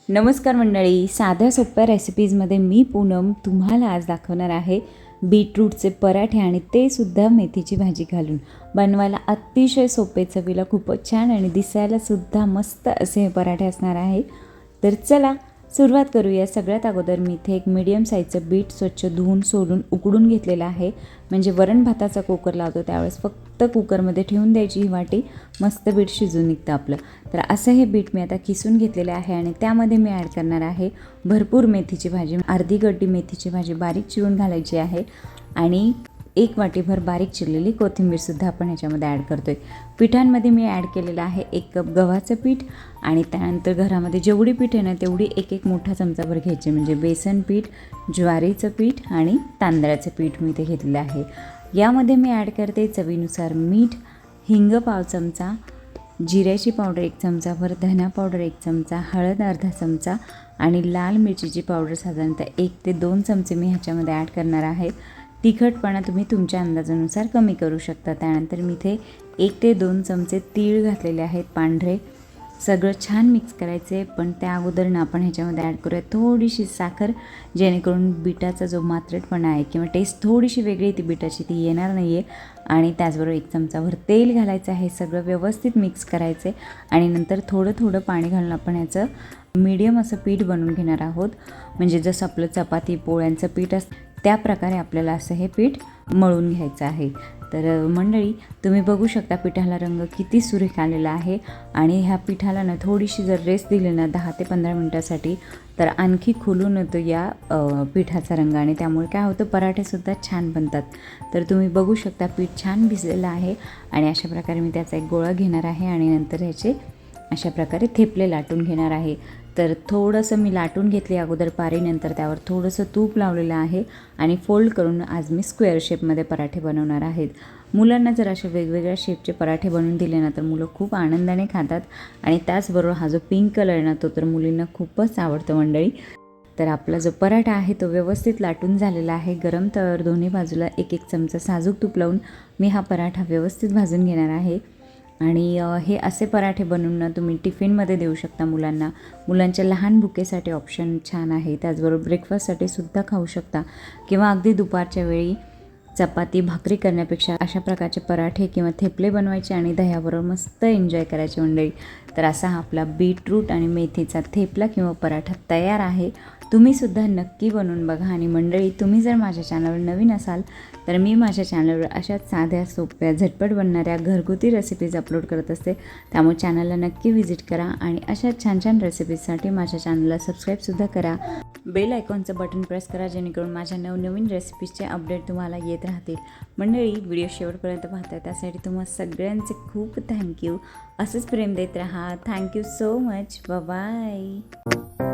नमस्कार मंडळी, साध्या सोप्या रेसिपीजमध्ये मी पूनम तुम्हाला आज दाखवणार आहे बीटरूटचे पराठे आणि ते सुद्धा मेथीची भाजी घालून. बनवायला अतिशय सोपे, चवीला खूपच छान आणि दिसायला सुद्धा मस्त असे हे पराठे असणार आहे. तर चला सुरुवात करूया. सगळ्यात अगोदर मी इथे एक मीडियम साईजचं बीट स्वच्छ धुवून सोलून उकडून घेतलेलं आहे. म्हणजे वरण भाताचा कुकर लावतो त्यावेळेस फक्त कुकरमध्ये ठेवून द्यायची ही वाटी, मस्त बीट शिजून निघतं आपलं. तर असं हे बीट मी आता किसून घेतलेलं आहे आणि त्यामध्ये मी ॲड करणार आहे भरपूर मेथीची भाजी. अर्धी गड्डी मेथीची भाजी बारीक चिरून घालायची आहे आणि एक वाटीभर बारीक चिरलेली कोथिंबीरसुद्धा आपण ह्याच्यामध्ये ॲड करतो आहे. पिठांमध्ये मी ॲड केलेलं आहे 1 कप गव्हाचं पीठ आणि त्यानंतर घरामध्ये जेवढी पीठ आहे ना तेवढी एक मोठा चमचाभर घ्यायचे. म्हणजे बेसन पीठ, ज्वारीचं पीठ आणि तांदळाचं पीठ मी इथे घेतलेलं आहे. यामध्ये मी ॲड करते चवीनुसार मीठ, हिंग पाव चमचा, जिऱ्याची पावडर 1 चमचाभर, धना पावडर 1 चमचा, हळद अर्धा चमचा आणि लाल मिरचीची पावडर साधारणतः 1 ते 2 चमचे मी ह्याच्यामध्ये ॲड करणार आहे. तिखटपणा तुम्ही तुमच्या अंदाजानुसार कमी करू शकता. त्यानंतर मी इथे 1 ते 2 चमचे तीळ घातलेले आहेत पांढरे. सगळं छान मिक्स करायचे, पण त्या अगोदर ना आपण ह्याच्यामध्ये ॲड करूया थोडीशी साखर, जेणेकरून बिटाचा जो मात्रटपणा आहे किंवा टेस्ट थोडीशी वेगळी ती बिटाची ती येणार नाही आहे. आणि त्याचबरोबर 1 चमचाभर तेल घालायचं आहे. सगळं व्यवस्थित मिक्स करायचे आणि नंतर थोडं थोडं पाणी घालून आपण ह्याचं मीडियम असं पीठ बनवून घेणार आहोत. म्हणजे जसं आपलं चपाती पोळ्यांचं पीठ असतं त्या प्रकारे आपल्याला असं हे पीठ मळून घ्यायचं आहे. तर मंडळी तुम्ही बघू शकता पिठाला रंग किती सुरेख आलेला आहे आणि ह्या पिठाला ना थोडीशी जर रेस्ट दिली ना 10 ते 15 मिनटासाठी तर आणखी खुलून येतो या पिठाचा रंग आणि त्यामुळे काय होतं पराठेसुद्धा छान बनतात. तर तुम्ही बघू शकता पीठ छान भिजलेलं आहे आणि अशा प्रकारे मी त्याचा एक गोळा घेणार आहे आणि नंतर ह्याचे अशा प्रकारे थेपले लाटून घेणार आहे. तर थोडंसं मी लाटून घेतले अगोदर पारीनंतर त्यावर थोडंसं तूप लावलेलं आहे आणि फोल्ड करून आज मी स्क्वेअर शेपमध्ये पराठे बनवणार आहेत. मुलांना जर असे वेगवेगळ्या शेपचे पराठे बनवून दिले ना तर मुलं खूप आनंदाने खातात आणि त्याचबरोबर हा जो पिंक कलर ना तो तर मुलींना खूपच आवडतो मंडळी. तर आपला जो पराठा आहे तो व्यवस्थित लाटून झालेला आहे. गरम तव्यावर दोन्ही बाजूला 1 चमचा साजूक तूप लावून मी हा पराठा व्यवस्थित भाजून घेणार आहे. आणि हे असे पराठे बनवून तुम्ही टिफिनमध्ये देऊ शकता मुलांना. मुलांच्या लहान भुकेसाठी ऑप्शन छान आहे. त्याचबरोबर ब्रेकफास्टसाठी सुद्धा खाऊ शकता किंवा अगदी दुपारच्या वेळी चपाती भाकरी करण्यापेक्षा अशा प्रकारचे पराठे किंवा थेपले बनवायचे आणि दह्याबरोबर मस्त एन्जॉय करायचे मंडळी. तर असा हा आपला बीटरूट आणि मेथीचा थेपला किंवा पराठा तयार आहे. तुम्हीसुद्धा नक्की बनवून बघा. आणि मंडळी तुम्ही जर माझ्या चॅनलवर नवीन असाल तर मी माझ्या चॅनलवर अशाच साध्या सोप्या झटपट बनणाऱ्या घरगुती रेसिपीज अपलोड करत असते. त्यामुळे चॅनलला नक्की व्हिजिट करा आणि अशा छान छान रेसिपीजसाठी माझ्या चॅनलला सबस्क्राईबसुद्धा करा. बेल आयकॉनचं बटन प्रेस करा जेणेकरून माझ्या नवनवीन रेसिपीजचे अपडेट तुम्हाला येत राहतील. मंडळी व्हिडिओ शेवटपर्यंत पाहता त्यासाठी तुम्हाला सगळ्यांचे खूप थँक्यू. असंच प्रेम देत राहा. Thank you so much. बाय.